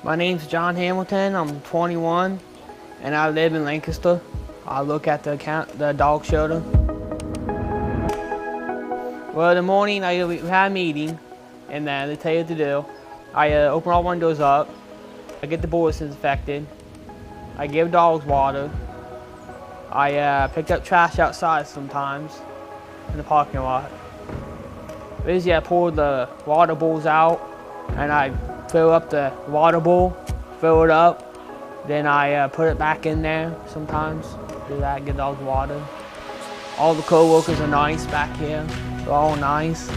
My name's John Hamilton. I'm 21, and I live in Lancaster. I look at the dog shelter. Well, in the morning, we had a meeting, and then they tell you what to do. I open all windows up. I get the boards disinfected. I give dogs water. I pick up trash outside sometimes in the parking lot. Basically, I pour the water bowls out, and I fill up the water bowl, fill it up. Then I put it back in there sometimes. Do that, get dogs water. All the co-workers are nice back here. They're all nice.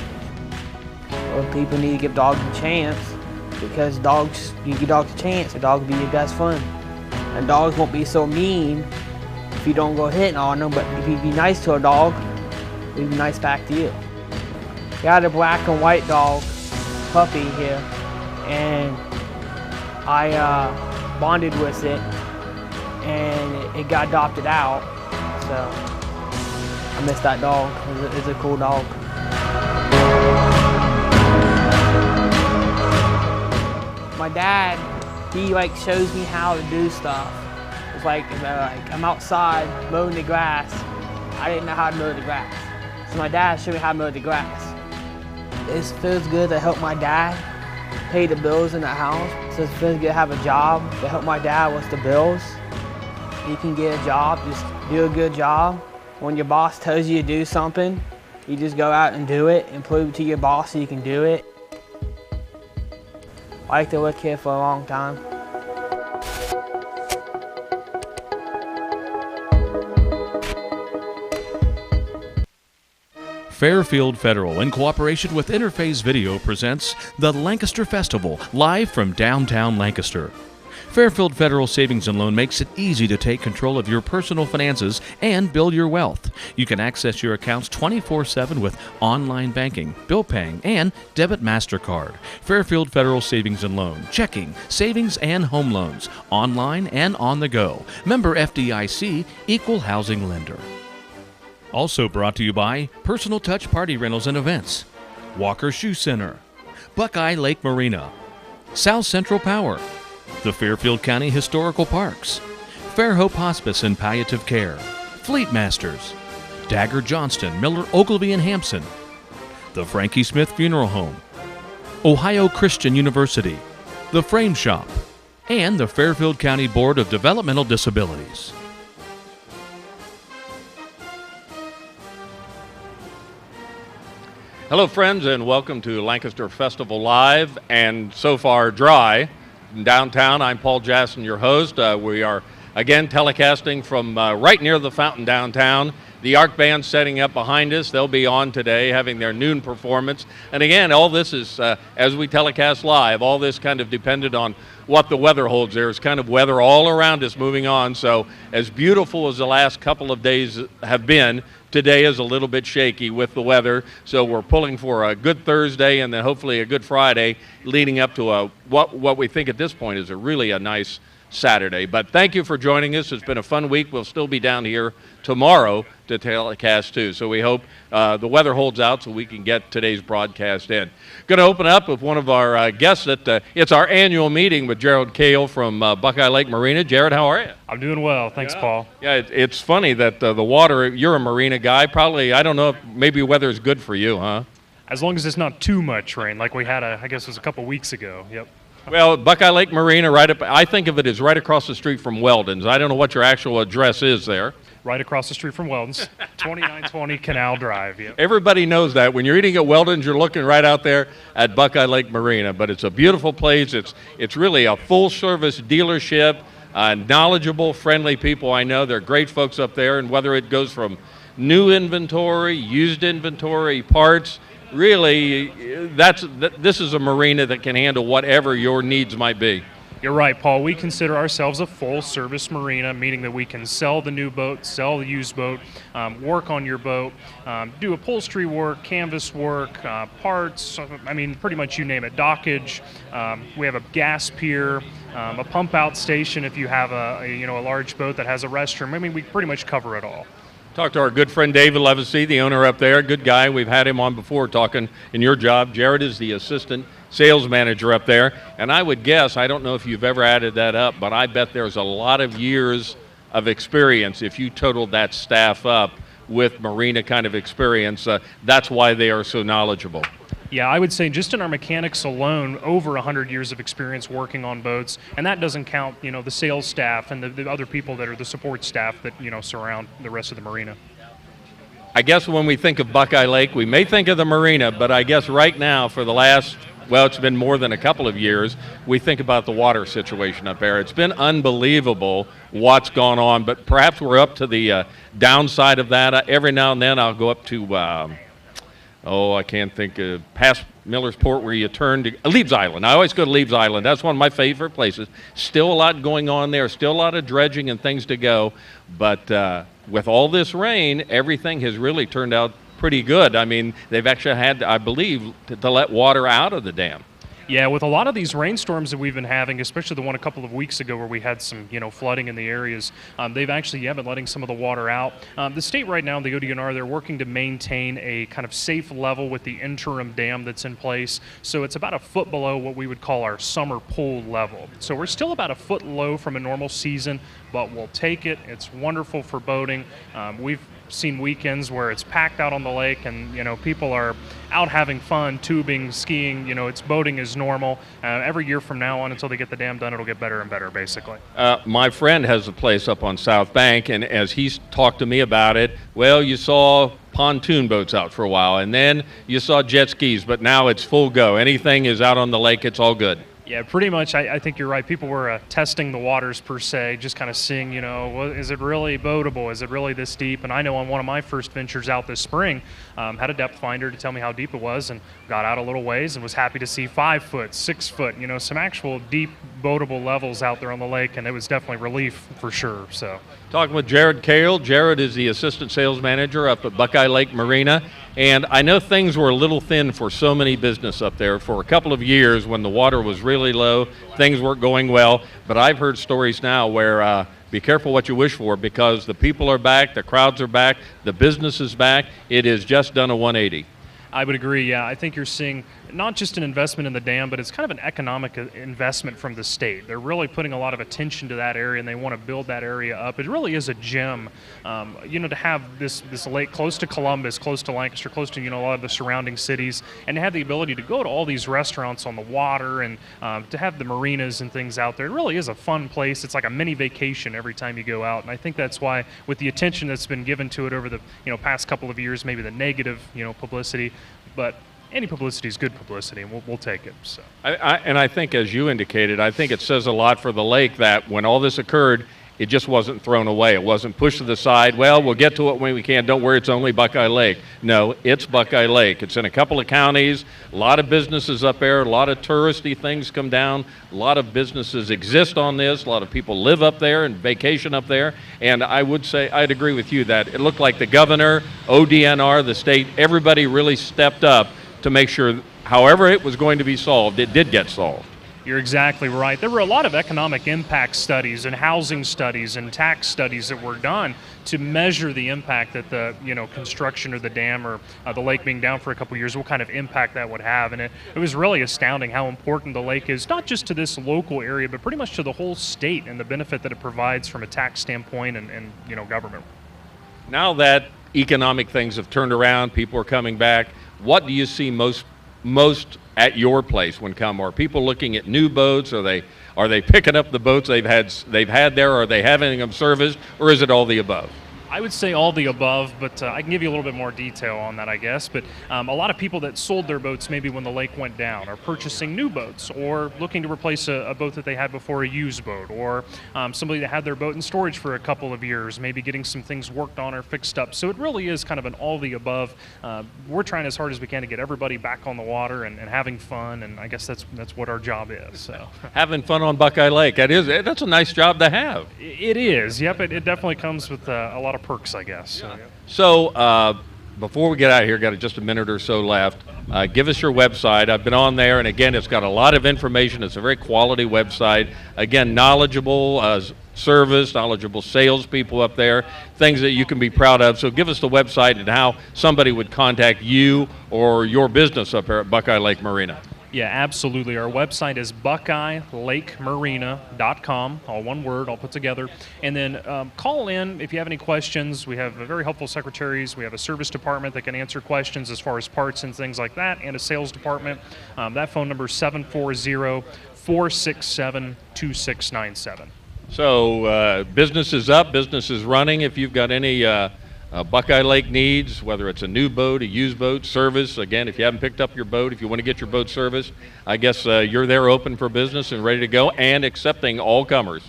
Well, people need to give dogs a chance, because you give dogs a chance, the dog will be your best friend. And dogs won't be so mean if you don't go hitting on them, but if you be nice to a dog, they'll be nice back to you. Got a black and white dog, puppy here, and I bonded with it, and it got adopted out, so I miss that dog. It's a cool dog. My dad, he shows me how to do stuff. It's like I'm outside mowing the grass. I didn't know how to mow the grass, so my dad showed me how to mow the grass. It feels good to help my dad pay the bills in the house. So it feels good to have a job to help my dad with the bills. You can get a job, just do a good job. When your boss tells you to do something, you just go out and do it and prove to your boss that you can do it. I like to work here for a long time. Fairfield Federal, in cooperation with Interface Video, presents the Lancaster Festival, live from downtown Lancaster. Fairfield Federal Savings and Loan makes it easy to take control of your personal finances and build your wealth. You can access your accounts 24/7 with online banking, bill paying, and debit MasterCard. Fairfield Federal Savings and Loan, checking, savings, and home loans, online and on the go. Member FDIC, Equal Housing Lender. Also brought to you by Personal Touch Party Rentals and Events, Walker Shoe Center, Buckeye Lake Marina, South Central Power, the Fairfield County Historical Parks, Fairhope Hospice and Palliative Care, Fleet Masters, Dagger Johnston, Miller Ogilvy and Hampson, the Frankie Smith Funeral Home, Ohio Christian University, the Frame Shop, and the Fairfield County Board of Developmental Disabilities. Hello friends, and welcome to Lancaster Festival Live, and so far dry. In downtown, I'm Paul Jasson, your host. We are again telecasting from right near the fountain downtown. The Arc Band setting up behind us. They'll be on today having their noon performance. And again, all this is, as we telecast live, all this kind of depended on what the weather holds. There's kind of weather all around us moving on. So as beautiful as the last couple of days have been, today is a little bit shaky with the weather. So we're pulling for a good Thursday and then hopefully a good Friday leading up to what we think at this point is really a nice Saturday. But thank you for joining us. It's been a fun week. We'll still be down here tomorrow to telecast too. So we hope the weather holds out so we can get today's broadcast in. Going to open up with one of our guests. It's our annual meeting with Jared Kale from Buckeye Lake Marina. Jared, how are you? I'm doing well. Thanks, Paul. Yeah, it's funny that the water, you're a marina guy. Probably, I don't know, if maybe weather is good for you, huh? As long as it's not too much rain, like we had, I guess it was a couple weeks ago. Yep. Well, Buckeye Lake Marina, I think of it as right across the street from Weldon's. I don't know what your actual address is there. Right across the street from Weldon's, 2920 Canal Drive. Yep. Everybody knows that. When you're eating at Weldon's, you're looking right out there at Buckeye Lake Marina. But it's a beautiful place. It's really a full-service dealership, knowledgeable, friendly people. I know they're great folks up there. And whether it goes from new inventory, used inventory, parts, really, this is a marina that can handle whatever your needs might be. You're right, Paul. We consider ourselves a full-service marina, meaning that we can sell the new boat, sell the used boat, work on your boat, do upholstery work, canvas work, parts, I mean, pretty much you name it, dockage. We have a gas pier, a pump-out station if you have a large boat that has a restroom. I mean, we pretty much cover it all. Talk to our good friend David Levesey, the owner up there. Good guy. We've had him on before talking in your job. Jared is the assistant sales manager up there. And I would guess, I don't know if you've ever added that up, but I bet there's a lot of years of experience if you totaled that staff up with marina kind of experience. That's why they are so knowledgeable. Yeah, I would say just in our mechanics alone, over 100 years of experience working on boats, and that doesn't count, the sales staff and the other people that are the support staff that, surround the rest of the marina. I guess when we think of Buckeye Lake, we may think of the marina, but I guess right now for the last, well, it's been more than a couple of years, we think about the water situation up there. It's been unbelievable what's gone on, but perhaps we're up to the downside of that. Every now and then I'll go up to I can't think of past Miller's Port where you turn to Leeds Island. I always go to Leeds Island. That's one of my favorite places. Still a lot going on there. Still a lot of dredging and things to go. But with all this rain, everything has really turned out pretty good. I mean, they've actually had, I believe, to let water out of the dam. Yeah, with a lot of these rainstorms that we've been having, especially the one a couple of weeks ago where we had some, flooding in the areas, they've actually been letting some of the water out. The state right now, the ODNR, they're working to maintain a kind of safe level with the interim dam that's in place. So it's about a foot below what we would call our summer pool level. So we're still about a foot low from a normal season, but we'll take it. It's wonderful for boating. We've seen weekends where it's packed out on the lake and people are out having fun, tubing, skiing. It's boating as normal. Every year from now on until they get the dam done, it'll get better and better, basically. My friend has a place up on South Bank, and as he's talked to me about it, well, you saw pontoon boats out for a while, and then you saw jet skis, but now it's full go. Anything is out on the lake, it's all good. Yeah, pretty much. I think you're right. People were testing the waters per se, just kind of seeing, is it really boatable? Is it really this deep? And I know on one of my first ventures out this spring, had a depth finder to tell me how deep it was, and got out a little ways and was happy to see 5 foot, 6 foot, some actual deep boatable levels out there on the lake, and it was definitely relief for sure. So, talking with Jared Cale. Jared is the assistant sales manager up at Buckeye Lake Marina. And I know things were a little thin for so many business up there for a couple of years when the water was really low, things weren't going well. But I've heard stories now where be careful what you wish for, because the people are back, the crowds are back, the business is back. It has just done a 180. I would agree, yeah. I think you're seeing not just an investment in the dam, but it's kind of an economic investment from the state. They're really putting a lot of attention to that area, and they want to build that area up. It really is a gem, to have this lake close to Columbus, close to Lancaster, close to, a lot of the surrounding cities, and to have the ability to go to all these restaurants on the water and to have the marinas and things out there. It really is a fun place. It's like a mini vacation every time you go out, and I think that's why, with the attention that's been given to it over the, past couple of years, maybe the negative, publicity, but any publicity is good publicity, and we'll take it. So, I think, as you indicated, I think it says a lot for the lake that when all this occurred, it just wasn't thrown away. It wasn't pushed to the side. Well, we'll get to it when we can. Don't worry, it's only Buckeye Lake. No, it's Buckeye Lake. It's in a couple of counties, a lot of businesses up there, a lot of touristy things come down, a lot of businesses exist on this, a lot of people live up there and vacation up there, and I would say, I'd agree with you that it looked like the governor, ODNR, the state, everybody really stepped up to make sure however it was going to be solved, it did get solved. You're exactly right. There were a lot of economic impact studies and housing studies and tax studies that were done to measure the impact that the construction of the dam or the lake being down for a couple of years, what kind of impact that would have. And it was really astounding how important the lake is, not just to this local area, but pretty much to the whole state and the benefit that it provides from a tax standpoint and government. Now that economic things have turned around, people are coming back, what do you see most at your place when come? Are people looking at new boats? Are they picking up the boats they've had there? Are they having them serviced, or is it all the above? I would say all the above, but I can give you a little bit more detail on that, I guess. But a lot of people that sold their boats maybe when the lake went down are purchasing new boats or looking to replace a boat that they had before, a used boat, or somebody that had their boat in storage for a couple of years, maybe getting some things worked on or fixed up. So it really is kind of an all the above. We're trying as hard as we can to get everybody back on the water and having fun, and I guess that's what our job is. So having fun on Buckeye Lake, that's a nice job to have. It is, yep. It definitely comes with a lot of perks, I guess. So before we get out of here, got just a minute or so left. Give us your website. I've been on there, and again, it's got a lot of information. It's a very quality website. Again, knowledgeable, service, knowledgeable salespeople up there, things that you can be proud of. So give us the website and how somebody would contact you or your business up there at Buckeye Lake Marina. Yeah, absolutely. Our website is buckeyelakemarina.com, all one word, all put together. And then call in if you have any questions. We have very helpful secretaries. We have a service department that can answer questions as far as parts and things like that, and a sales department. That phone number is 740-467-2697. So business is up, business is running. If you've got any Buckeye Lake needs, whether it's a new boat, a used boat, service. Again, if you haven't picked up your boat, if you want to get your boat serviced, I guess you're there open for business and ready to go and accepting all comers.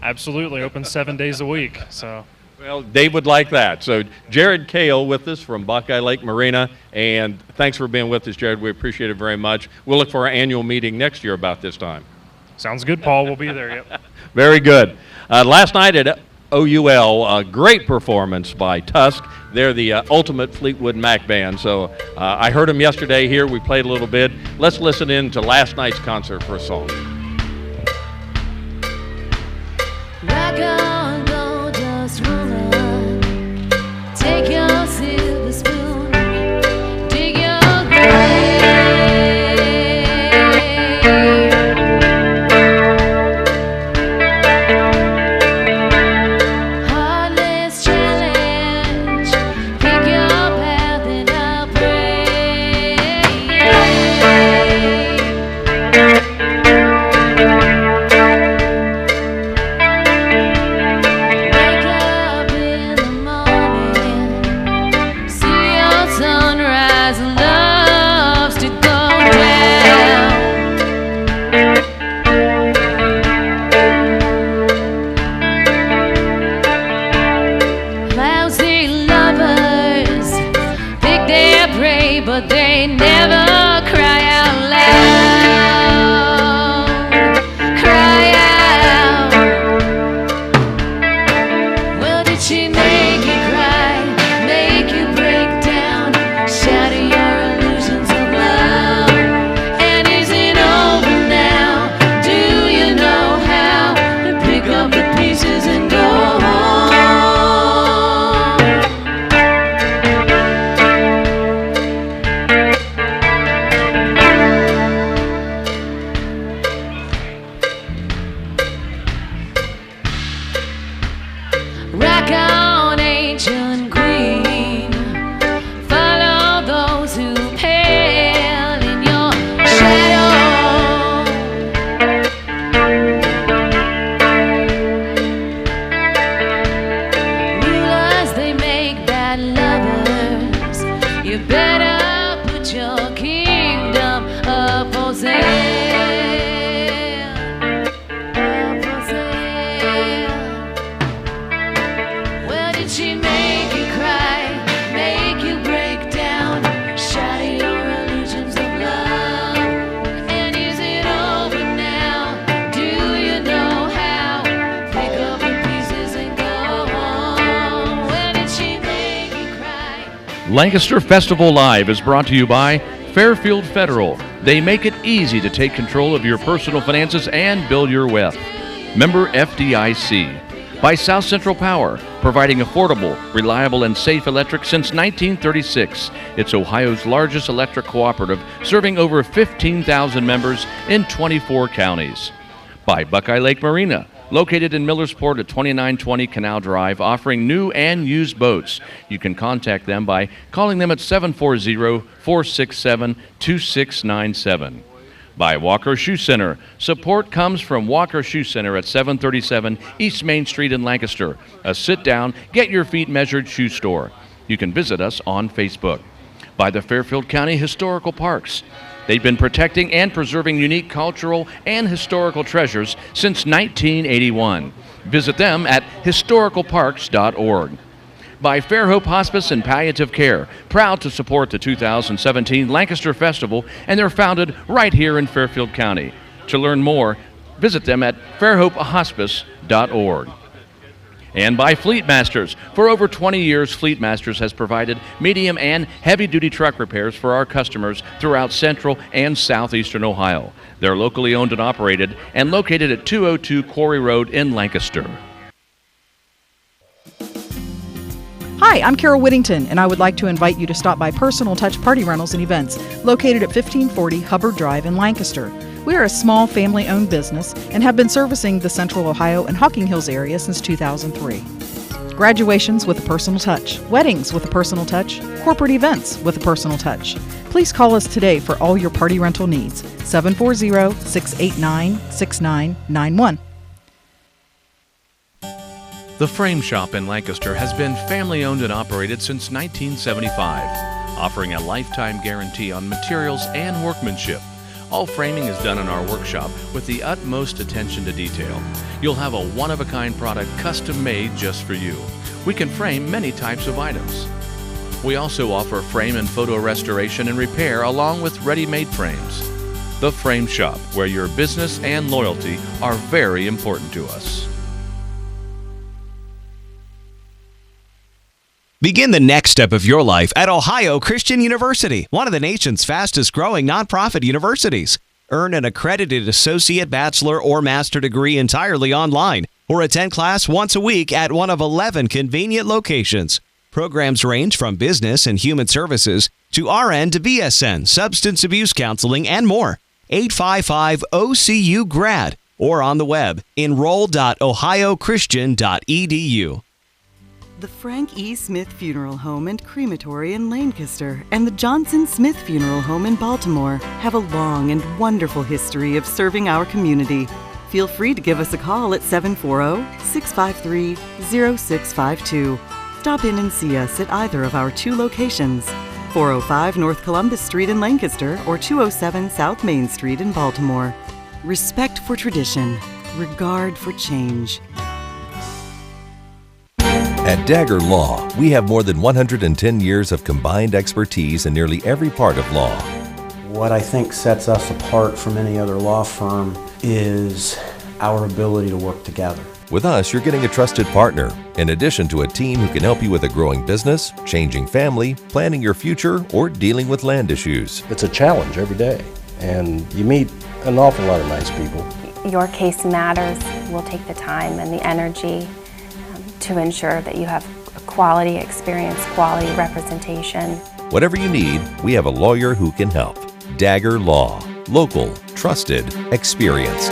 Absolutely, open 7 days a week. So. Well, Dave would like that. So Jared Kale with us from Buckeye Lake Marina, and thanks for being with us, Jared. We appreciate it very much. We'll look for our annual meeting next year about this time. Sounds good, Paul. We'll be there, yep. Very good. Last night at OUL, a great performance by Tusk. They're the ultimate Fleetwood Mac band. So I heard them yesterday here. We played a little bit. Let's listen in to last night's concert for a song. Rock on, go, just wanna take your silver spoon, dig your grave. Heartless challenge, pick your path and I'll pray. Wake up in the morning, see your sunrise, loves to go down. Lousy lovers pick their prey, but they never cry out loud. Cry out. Well, did she make you cry, make you break down, shatter your illusions of love? And is it over now? Do you know how to pick up the pieces and go home? Rock on, ancient queen. Follow those who pale in your shadow. Rulers, they make bad lovers. You better put your kingdom up for sale. Up for sale. Well, did she make you cry, make you break down, shatter your illusions of love? And is it over now? Do you know how? Pick up the pieces and go home. Well, did she make you cry? Lancaster Festival Live is brought to you by Fairfield Federal. They make it easy to take control of your personal finances and build your wealth. Member FDIC. By South Central Power, providing affordable, reliable, and safe electric since 1936. It's Ohio's largest electric cooperative, serving over 15,000 members in 24 counties. By Buckeye Lake Marina, located in Millersport at 2920 Canal Drive, offering new and used boats. You can contact them by calling them at 740-467-2697. By Walker Shoe Center. Support comes from Walker Shoe Center at 737 East Main Street in Lancaster. A sit-down, get your feet measured shoe store. You can visit us on Facebook. By the Fairfield County Historical Parks. They've been protecting and preserving unique cultural and historical treasures since 1981. Visit them at historicalparks.org. By Fairhope Hospice and Palliative Care, proud to support the 2017 Lancaster Festival, and they're founded right here in Fairfield County. To learn more, visit them at fairhopehospice.org. And by Fleet Masters. For over 20 years, Fleet Masters has provided medium and heavy-duty truck repairs for our customers throughout central and southeastern Ohio. They're locally owned and operated and located at 202 Quarry Road in Lancaster. Hi, I'm Carol Whittington, and I would like to invite you to stop by Personal Touch Party Rentals and Events, located at 1540 Hubbard Drive in Lancaster. We are a small family-owned business and have been servicing the Central Ohio and Hocking Hills area since 2003. Graduations with a personal touch, weddings with a personal touch, corporate events with a personal touch. Please call us today for all your party rental needs. 740-689-6991. The Frame Shop in Lancaster has been family-owned and operated since 1975, offering a lifetime guarantee on materials and workmanship. All framing is done in our workshop with the utmost attention to detail. You'll have a one-of-a-kind product custom-made just for you. We can frame many types of items. We also offer frame and photo restoration and repair along with ready-made frames. The Frame Shop, where your business and loyalty are very important to us. Begin the next step of your life at Ohio Christian University, one of the nation's fastest growing nonprofit universities. Earn an accredited associate, bachelor, or master degree entirely online, or attend class once a week at one of 11 convenient locations. Programs range from business and human services to RN to BSN, substance abuse counseling, and more. 855-OCU-GRAD or on the web, enroll.ohiochristian.edu. The Frank E. Smith Funeral Home and Crematory in Lancaster and the Johnson Smith Funeral Home in Baltimore have a long and wonderful history of serving our community. Feel free to give us a call at 740-653-0652. Stop in and see us at either of our two locations, 405 North Columbus Street in Lancaster or 207 South Main Street in Baltimore. Respect for tradition, regard for change. At Dagger Law, we have more than 110 years of combined expertise in nearly every part of law. What I think sets us apart from any other law firm is our ability to work together. With us, you're getting a trusted partner, in addition to a team who can help you with a growing business, changing family, planning your future, or dealing with land issues. It's a challenge every day, and you meet an awful lot of nice people. Your case matters. We'll take the time and the energy to ensure that you have a quality experience, quality representation. Whatever you need, we have a lawyer who can help. Dagger Law. Local, trusted, experienced.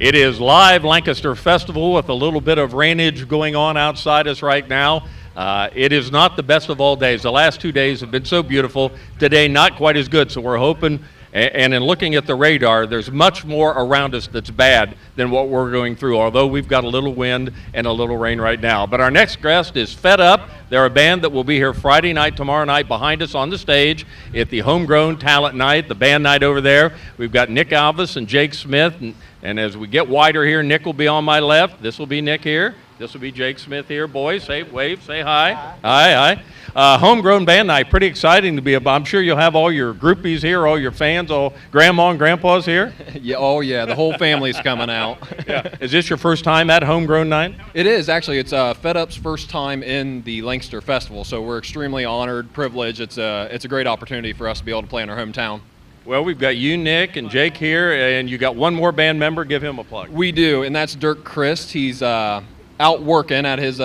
It is live Lancaster Festival with a little bit of rainage going on outside us right now. It is not the best of all days. The last 2 days have been so beautiful. Today, not quite as good, so we're hoping. And in looking at the radar, there's much more around us that's bad than what we're going through, although we've got a little wind and a little rain right now. But our next guest is Fed Up. They're a band that will be here Friday night, tomorrow night, behind us on the stage at the Homegrown Talent Night, the band night over there. We've got Nick Alvis and Jake Smith. And as we get wider here, Nick will be on my left. This will be Nick here. This will be Jake Smith here. Boys, say wave, say hi. Hi. Homegrown band night, pretty exciting to be about. I'm sure you'll have all your groupies here, all your fans, all grandma and grandpa's here. Yeah, the whole family's coming out. Yeah. Is this your first time at Homegrown night? It is, actually. It's Fed Up's first time in the Lancaster Festival, so we're extremely honored, privileged. It's a great opportunity for us to be able to play in our hometown. Well, we've got you, Nick, and Jake here, and you got one more band member. Give him a plug. We do, and that's Dirk Christ. He's out working at his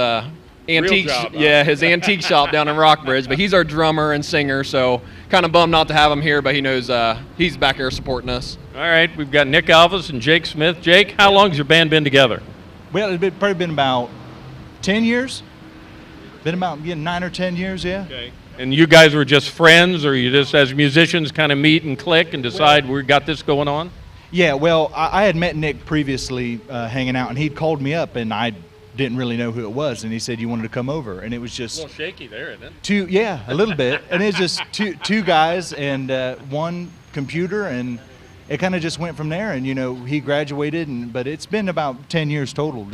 antique his antique shop down in Rockbridge, but he's our drummer and singer, so kind of bummed not to have him here, but he knows he's back here supporting us. All right, we've got Nick Alvis and Jake Smith. Jake, how long has your band been together? Well, it's probably been about 10 years. Been about 9 or 10 years, yeah. Okay. And you guys were just friends, or you just, as musicians, kind of meet and click and decide we got this going on? Yeah, well, I had met Nick previously hanging out, and he'd called me up, and I didn't really know who it was, and he said you wanted to come over, and it was just a little shaky there, isn't it? A little bit, and it's just two guys and one computer, and it kind of just went from there. And he graduated, but it's been about 10 years total,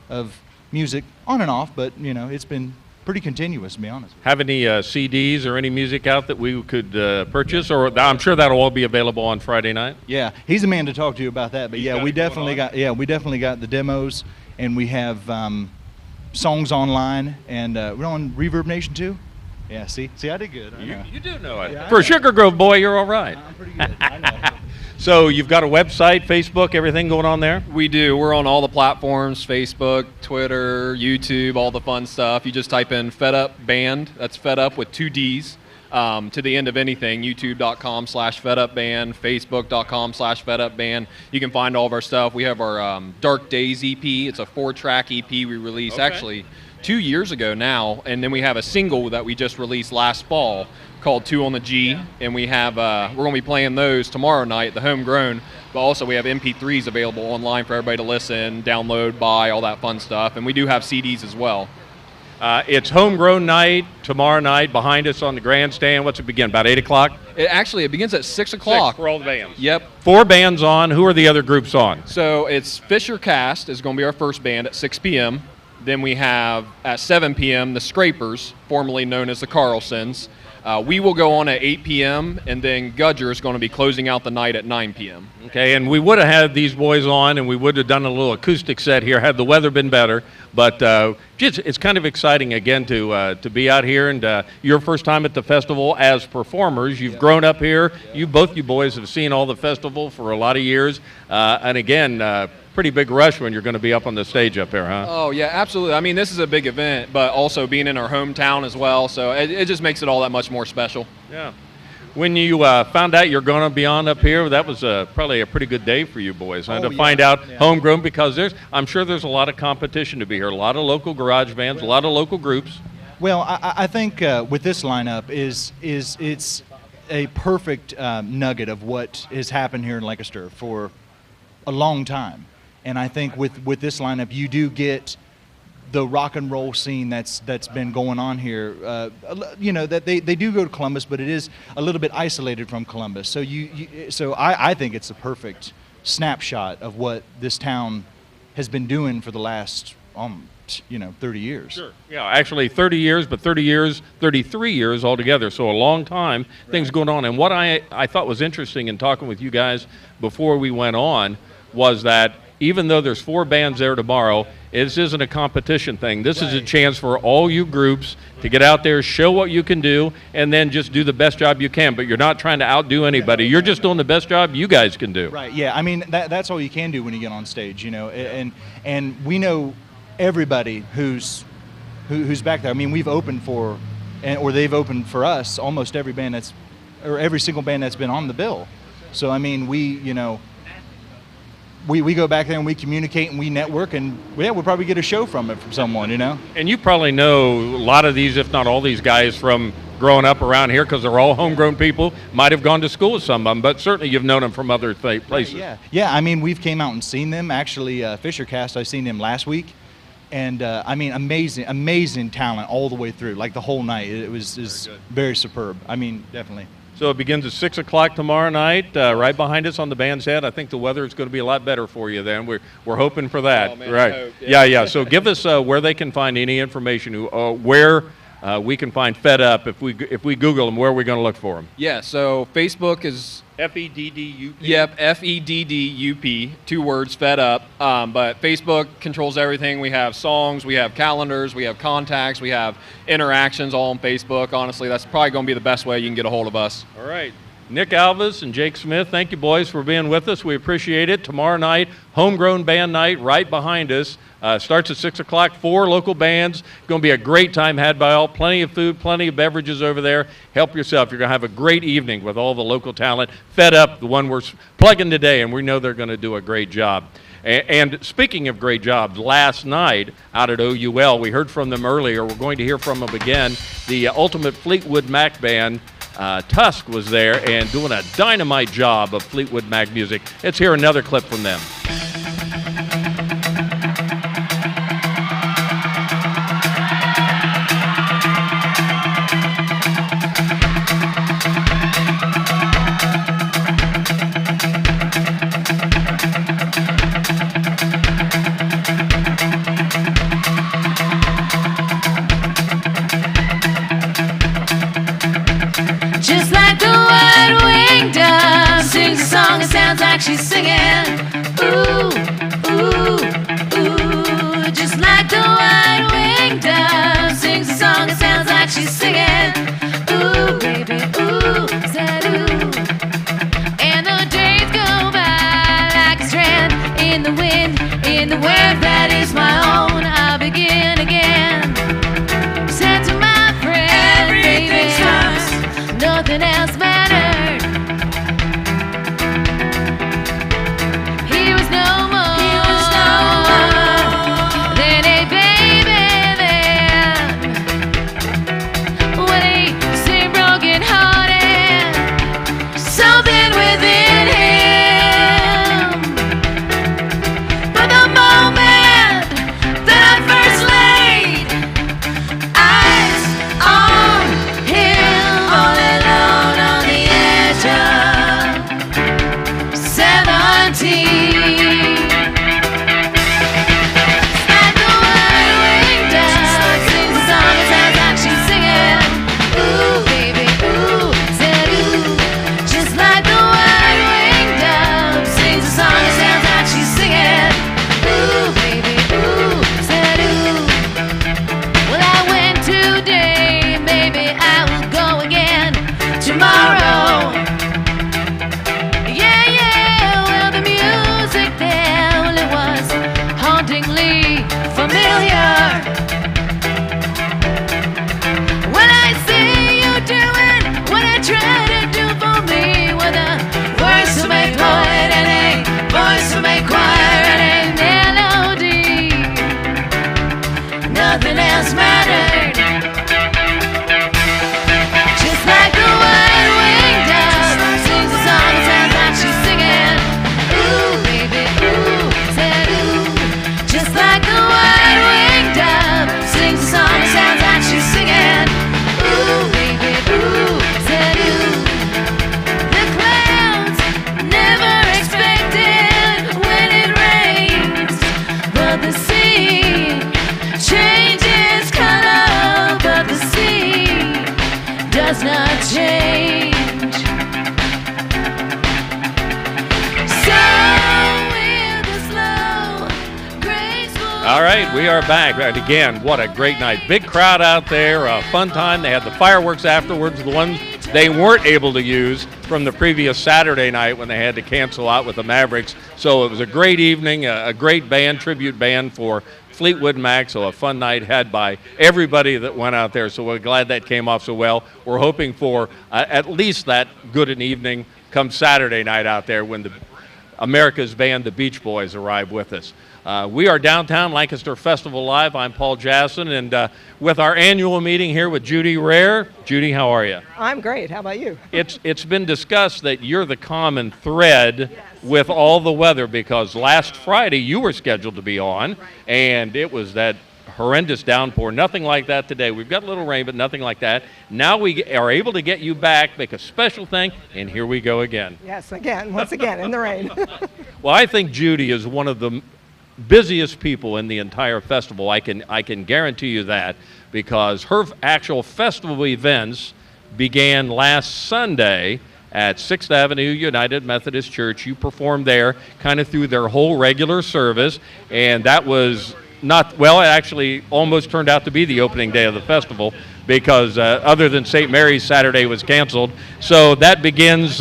of music on and off, but it's been pretty continuous, to be honest. Have any CDs or any music out that we could purchase, or I'm sure that'll all be available on Friday night? Yeah, he's the man to talk to you about that. But we definitely got the demos, and we have songs online, and we're on Reverb Nation too. Yeah, see, I did good. You do know it. For a Sugar Grove boy, you're all right. I'm pretty good. I know. So you've got a website, Facebook, everything going on there? We do. We're on all the platforms, Facebook, Twitter, YouTube, all the fun stuff. You just type in Fed Up Band. That's Fed Up with 2 Ds to the end of anything. YouTube.com/FedUpBand, Facebook.com/FedUpBand. You can find all of our stuff. We have our Dark Days EP. It's a 4-track EP we released actually 2 years ago now. And then we have a single that we just released last fall called 2 on the G, and we have we're going to be playing those tomorrow night, the Homegrown, but also we have MP3s available online for everybody to listen, download, buy, all that fun stuff, and we do have CDs as well. It's Homegrown night tomorrow night behind us on the grandstand. What's it begin, about 8 o'clock? It begins at 6 o'clock. 6 for all the bands. Yep. 4 bands on. Who are the other groups on? So it's Fisher Cast is going to be our first band at 6 p.m. Then we have at 7 p.m. the Scrapers, formerly known as the Carlsons. We will go on at 8 p.m., and then Gudger is going to be closing out the night at 9 p.m. Okay, and we would have had these boys on, and we would have done a little acoustic set here had the weather been better. But it's kind of exciting, again, to be out here. And your first time at the festival as performers. You've grown up here. Both you boys have seen all the festival for a lot of years. And again, pretty big rush when you're going to be up on the stage up here, huh? Oh, yeah, absolutely. I mean, this is a big event, but also being in our hometown as well, so it just makes it all that much more special. Yeah. When you found out you're going to be on up here, that was probably a pretty good day for you boys, huh? Find out Homegrown, because I'm sure there's a lot of competition to be here, a lot of local garage bands, a lot of local groups. Well, I think with this lineup it's a perfect nugget of what has happened here in Lancaster for a long time. And I think with this lineup, you do get the rock and roll scene that's been going on here. That they do go to Columbus, but it is a little bit isolated from Columbus. So I think it's a perfect snapshot of what this town has been doing for the last 30 years. Sure. Yeah, actually 30 years, but 33 years altogether. So a long time, things going on. And what I thought was interesting in talking with you guys before we went on was that even though there's 4 bands there tomorrow, this isn't a competition thing. This is a chance for all you groups to get out there, show what you can do, and then just do the best job you can. But you're not trying to outdo anybody. You're just doing the best job you guys can do. Right, yeah. I mean, that's all you can do when you get on stage, And we know everybody who's back there. I mean, we've opened for, or they've opened for us, almost every single band that's been on the bill. So, I mean, we go back there and we communicate and we network, and we'll probably get a show from someone, And you probably know a lot of these, if not all these guys from growing up around here, because they're all homegrown people, might have gone to school with some of them, but certainly you've known them from other places. Yeah. I mean, we've came out and seen them. Actually, Fisher Cast, I seen them last week. And I mean, amazing talent all the way through, like the whole night. It was very superb. I mean, definitely. So it begins at 6 o'clock tomorrow night, right behind us on the band's head. I think the weather is going to be a lot better for you then. We're hoping for that. Oh, man, right. I hope. Yeah. So give us where they can find any information, where we can find Fed Up. If we Google them, where are we going to look for them? Yeah, so Facebook is FEDDUP. Yep, FEDDUP, 2 words, Fed Up. But Facebook controls everything. We have songs, we have calendars, we have contacts, we have interactions all on Facebook. Honestly, that's probably going to be the best way you can get a hold of us. All right. Nick Alvis and Jake Smith, thank you, boys, for being with us. We appreciate it. Tomorrow night, Homegrown Band Night right behind us. Starts at 6 o'clock, 4 local bands. Going to be a great time had by all. Plenty of food, plenty of beverages over there. Help yourself. You're going to have a great evening with all the local talent. Fed Up, the one we're plugging today, and we know they're going to do a great job. And speaking of great jobs, last night out at OUL, we heard from them earlier. We're going to hear from them again. The Ultimate Fleetwood Mac Band, Tusk, was there and doing a dynamite job of Fleetwood Mac music. Let's hear another clip from them. Just like the white-winged dove sings a song, it sounds like she's singing. Ooh, ooh, ooh. Just like the white-winged dove sings a song, it sounds like she's singing. Ooh, baby, ooh, said ooh. And the days go strand, in the wind, in the wave that is my own. I'll begin again. Said to my friend, everything stops, nothing else mattered. He was no more, than a baby then. When he seemed broken hearted, something within him. But the moment that I first laid eyes on him, all alone on the edge of 17. Like the white-winged dove sings a song, it sounds like she's singing. Ooh, baby, ooh, said ooh. Just like the white-winged dove sings a song, it sounds like she's singing. Ooh, baby, ooh, said ooh. Well, I went today, maybe I will go again tomorrow. Yeah, yeah, well, the music there, well, it was hauntingly familiar. When I see you doing what I try to do for me, with a voice of a poet and a voice of a choir and a melody, nothing else mattered. Just like the white-winged dove sings a song, it sounds like she's singing. Ooh, baby, ooh, said ooh. Just like the white-winged dove sings a song, it sounds like she's singing. Ooh, baby, ooh, said ooh. The clouds never expected when it rains, but the sea changes color, but the sea does not change. So with a slow, graceful. All right, we are back. And again, what a great night. Big crowd out there, a fun time. They had the fireworks afterwards, the ones they weren't able to use from the previous Saturday night when they had to cancel out with the Mavericks. So it was a great evening, a great band, tribute band for Fleetwood Mac. So a fun night had by everybody that went out there. So we're glad that came off so well. We're hoping for at least that good an evening come Saturday night out there when the America's band, the Beach Boys, arrive with us. We are downtown Lancaster Festival Live. I'm Paul Jasson, and with our annual meeting here with Judy Rare. Judy, how are you? I'm great. How about you? It's been discussed that you're the common thread with all the weather, because last Friday you were scheduled to be on, and it was that horrendous downpour. Nothing like that today. We've got a little rain, but nothing like that. Now we are able to get you back, make a special thing, and here we go again. Yes, again, once again, in the rain. Well, I think Judy is one of the busiest people in the entire festival. I can guarantee you that, because her actual festival events began last Sunday at 6th Avenue United Methodist Church. You performed there kind of through their whole regular service, and that was not, well, it actually almost turned out to be the opening day of the festival, because other than St. Mary's, Saturday was canceled. So that begins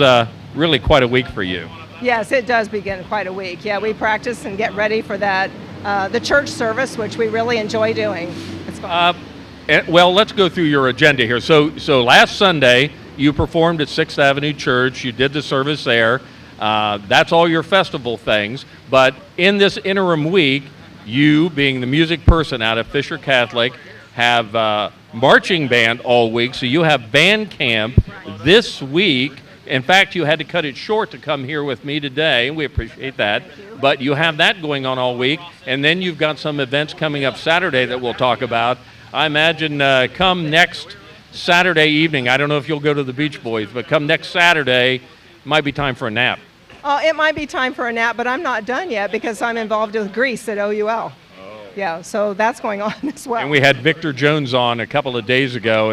really quite a week for you. Yes, it does begin quite a week. Yeah, we practice and get ready for that, the church service, which we really enjoy doing. It's fun. Well, let's go through your agenda here. So last Sunday, you performed at 6th Avenue Church. You did the service there. That's all your festival things. But in this interim week, you, being the music person out of Fisher Catholic, have marching band all week. So you have band camp this week. In fact, you had to cut it short to come here with me today. We appreciate that. But you have that going on all week. And then you've got some events coming up Saturday that we'll talk about. I imagine come next Saturday evening, I don't know if you'll go to the Beach Boys, but come next Saturday, it might be time for a nap. It might be time for a nap, but I'm not done yet because I'm involved with Greece at OUL. Yeah, so that's going on as well. And we had Victor Jones on a couple of days ago,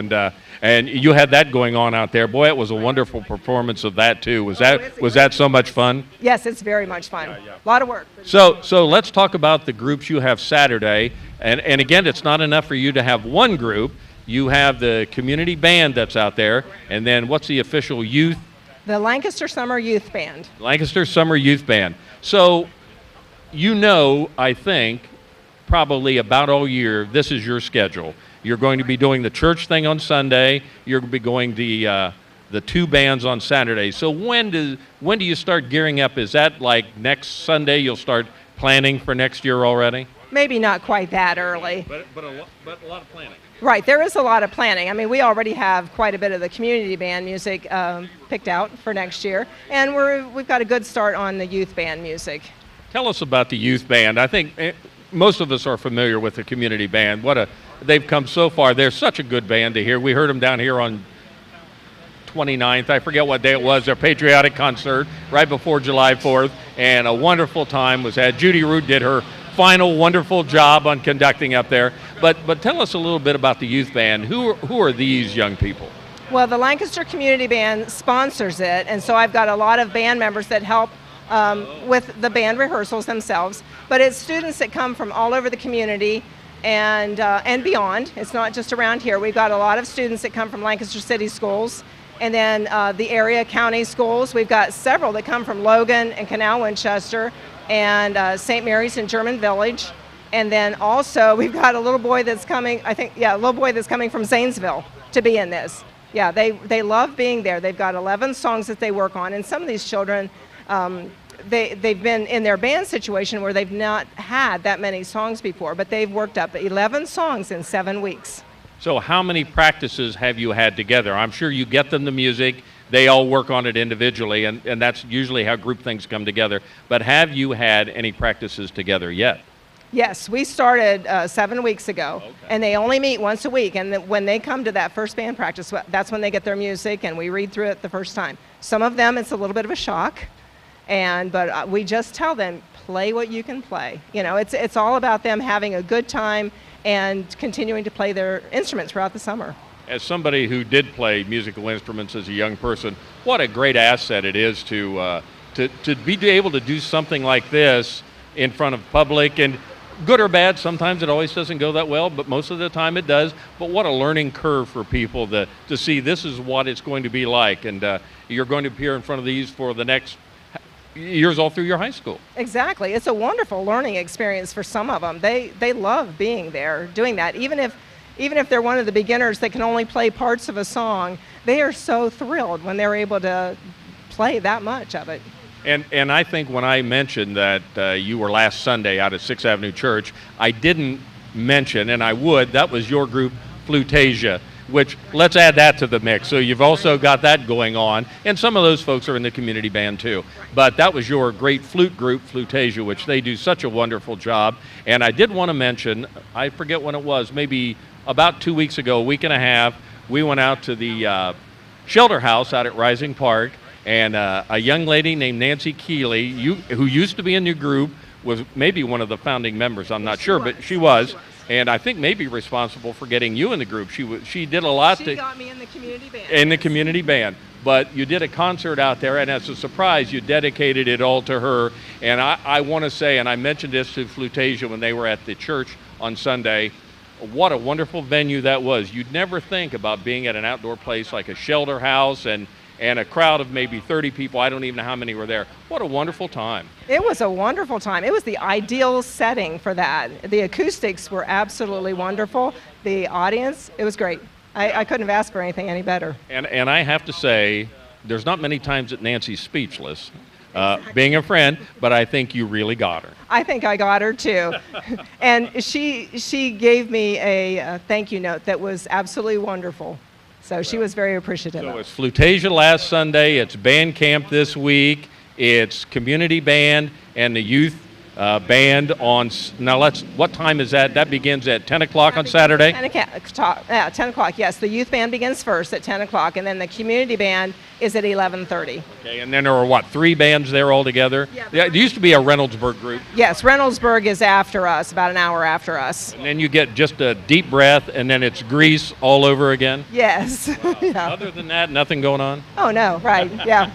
and you had that going on out there. Boy, it was a wonderful performance of that too. Was that so much fun? Yes, it's very much fun. A lot of work. So let's talk about the groups you have Saturday. And again, it's not enough for you to have one group. You have the community band that's out there, and then what's the official youth The Lancaster Summer Youth Band. Lancaster Summer Youth Band. So, you know, I think, probably about all year, this is your schedule. You're going to be doing the church thing on Sunday. You're going to be going the two bands on Saturday. So when do you start gearing up? Is that like next Sunday you'll start planning for next year already? Maybe not quite that early. But a lot of planning. Right, there is a lot of planning. I mean, we already have quite a bit of the community band music picked out for next year, and we've got a good start on the youth band music. Tell us about the youth band. I think most of us are familiar with the community band. They've come so far. They're such a good band to hear. We heard them down here on 29th. I forget what day it was. Their patriotic concert right before July 4th, and a wonderful time was had. Judy Root did her final wonderful job on conducting up there. But tell us a little bit about the youth band. Who are these young people? Well, the Lancaster Community Band sponsors it, and so I've got a lot of band members that help with the band rehearsals themselves. But it's students that come from all over the community and beyond. It's not just around here. We've got a lot of students that come from Lancaster City schools, and then the area county schools. We've got several that come from Logan and Canal Winchester and St. Mary's and German Village. And then also we've got a little boy that's coming, a little boy that's coming from Zanesville to be in this. Yeah, they love being there. They've got 11 songs that they work on, and some of these children, they've been in their band situation where they've not had that many songs before, but they've worked up 11 songs in 7 weeks. So how many practices have you had together? I'm sure you get them the music. They all work on it individually, and that's usually how group things come together. But have you had any practices together yet? Yes, we started 7 weeks ago, and they only meet once a week. And when they come to that first band practice, that's when they get their music, and we read through it the first time. Some of them, it's a little bit of a shock, but we just tell them, play what you can play. You know, it's all about them having a good time and continuing to play their instruments throughout the summer. As somebody who did play musical instruments as a young person, what a great asset it is to be able to do something like this in front of public. And good or bad, sometimes it always doesn't go that well, but most of the time it does. But what a learning curve for people to see this is what it's going to be like. And you're going to appear in front of these for the next years all through your high school. Exactly. It's a wonderful learning experience for some of them. They love being there, doing that. Even if they're one of the beginners that can only play parts of a song, they are so thrilled when they're able to play that much of it. And I think when I mentioned that you were last Sunday out at 6th Avenue Church, I didn't mention, and I would, that was your group, Flutasia, which let's add that to the mix. So you've also got that going on, and some of those folks are in the community band too. But that was your great flute group, Flutasia, which they do such a wonderful job. And I did want to mention, I forget when it was, maybe about 2 weeks ago, a week and a half, we went out to the shelter house out at Rising Park, and a young lady named Nancy Keeley, who used to be in your group, was maybe one of the founding members, I'm not sure, but she was. And I think maybe responsible for getting you in the group. She did a lot. She got me in the community band. In the community band. But you did a concert out there, and as a surprise, you dedicated it all to her. And I want to say, and I mentioned this to Flutasia when they were at the church on Sunday, what a wonderful venue that was. You'd never think about being at an outdoor place like a shelter house and a crowd of maybe 30 people. I don't even know how many were there. What a wonderful time. It was a wonderful time. It was the ideal setting for that. The acoustics were absolutely wonderful. The audience, it was great. I couldn't have asked for anything any better. And I have to say, there's not many times that Nancy's speechless, being a friend, but I think you really got her. I think I got her too. And she gave me a thank you note that was absolutely wonderful. So she was very appreciative. So it's Flutasia last Sunday, it's band camp this week, it's community band and the youth band on, now what time is that? That begins at 10 o'clock on Saturday? 10 o'clock, yes. The youth band begins first at 10 o'clock, and then the community band is at 11:30. Okay, and then there are 3 bands there all together? Yeah, there used to be a Reynoldsburg group. Yes, Reynoldsburg is after us, about an hour after us. And then you get just a deep breath, and then it's Grease all over again? Yes. Yeah. Other than that, nothing going on? Oh, no, right, yeah.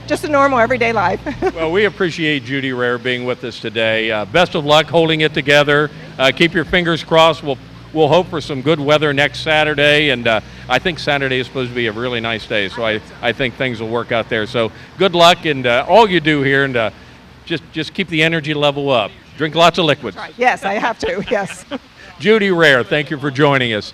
Just a normal everyday life. Well, we appreciate Judy Rare being with us today. Best of luck holding it together. Keep your fingers crossed. We'll we'll hope for some good weather next Saturday, and I think Saturday is supposed to be a really nice day, so I think things will work out there. So good luck, and all you do here, and just keep the energy level up. Drink lots of liquids. Yes, I have to, yes. Judy Rare, thank you for joining us.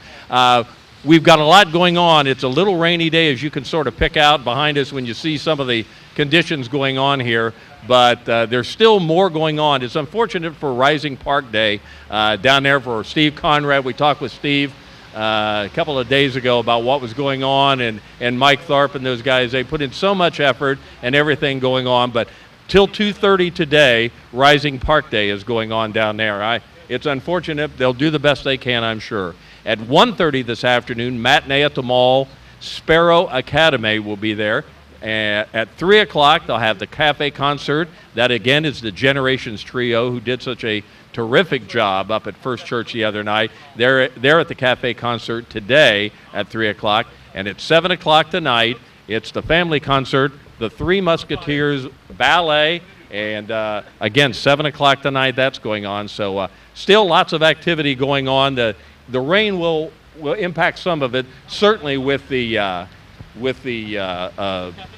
We've got a lot going on. It's a little rainy day, as you can sort of pick out behind us when you see some of the conditions going on here, but there's still more going on. It's unfortunate for Rising Park Day down there for Steve Conrad. We talked with Steve a couple of days ago about what was going on, and Mike Tharp and those guys, they put in so much effort and everything going on, but till 2:30 today, Rising Park Day is going on down there. It's unfortunate. They'll do the best they can, I'm sure. At 1:30 this afternoon, matinee at the mall, Sparrow Academy will be there. At 3 o'clock, they'll have the cafe concert. That, again, is the Generations Trio, who did such a terrific job up at First Church the other night. They're at the cafe concert today at 3 o'clock. And at 7 o'clock tonight, it's the family concert, the Three Musketeers Ballet. And, again, 7 o'clock tonight, that's going on. So still lots of activity going on. The rain will impact some of it, certainly with the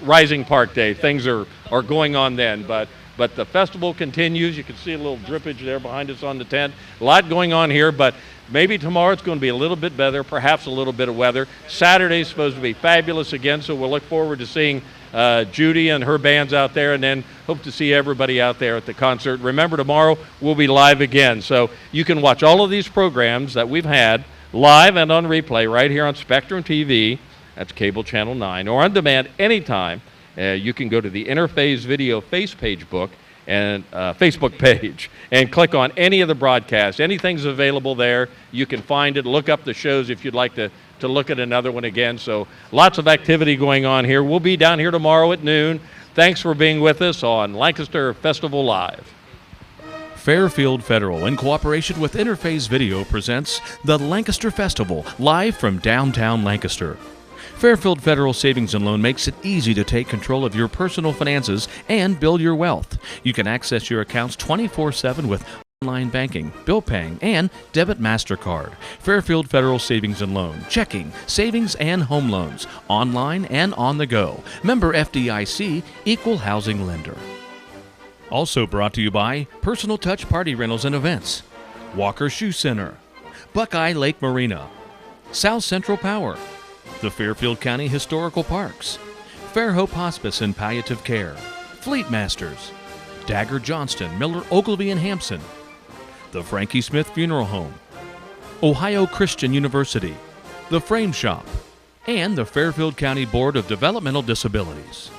Rising Park Day. Things are going on then, but the festival continues. You can see a little drippage there behind us on the tent. A lot going on here, but maybe tomorrow it's going to be a little bit better, perhaps a little bit of weather. Saturday's supposed to be fabulous again, so we'll look forward to seeing Judy and her bands out there, and then hope to see everybody out there at the concert. Remember, tomorrow we'll be live again, so you can watch all of these programs that we've had live and on replay right here on Spectrum TV. That's cable channel 9, or on demand anytime. You can go to the Interface Video Facebook page and click on any of the broadcasts. Anything's available there. You can find it. Look up the shows if you'd like to look at another one again. So lots of activity going on here. We'll be down here tomorrow at noon. Thanks for being with us on Lancaster Festival Live. Fairfield Federal, in cooperation with Interface Video, presents the Lancaster Festival, live from downtown Lancaster. Fairfield Federal Savings and Loan makes it easy to take control of your personal finances and build your wealth. You can access your accounts 24/7 with online banking, bill paying, and debit MasterCard. Fairfield Federal Savings and Loan, checking, savings, and home loans, online and on the go. Member FDIC, equal housing lender. Also brought to you by Personal Touch Party Rentals and Events, Walker Shoe Center, Buckeye Lake Marina, South Central Power, the Fairfield County Historical Parks, Fairhope Hospice and Palliative Care, Fleet Masters, Dagger Johnston, Miller Ogilvy and Hampson, the Frankie Smith Funeral Home, Ohio Christian University, the Frame Shop, and the Fairfield County Board of Developmental Disabilities.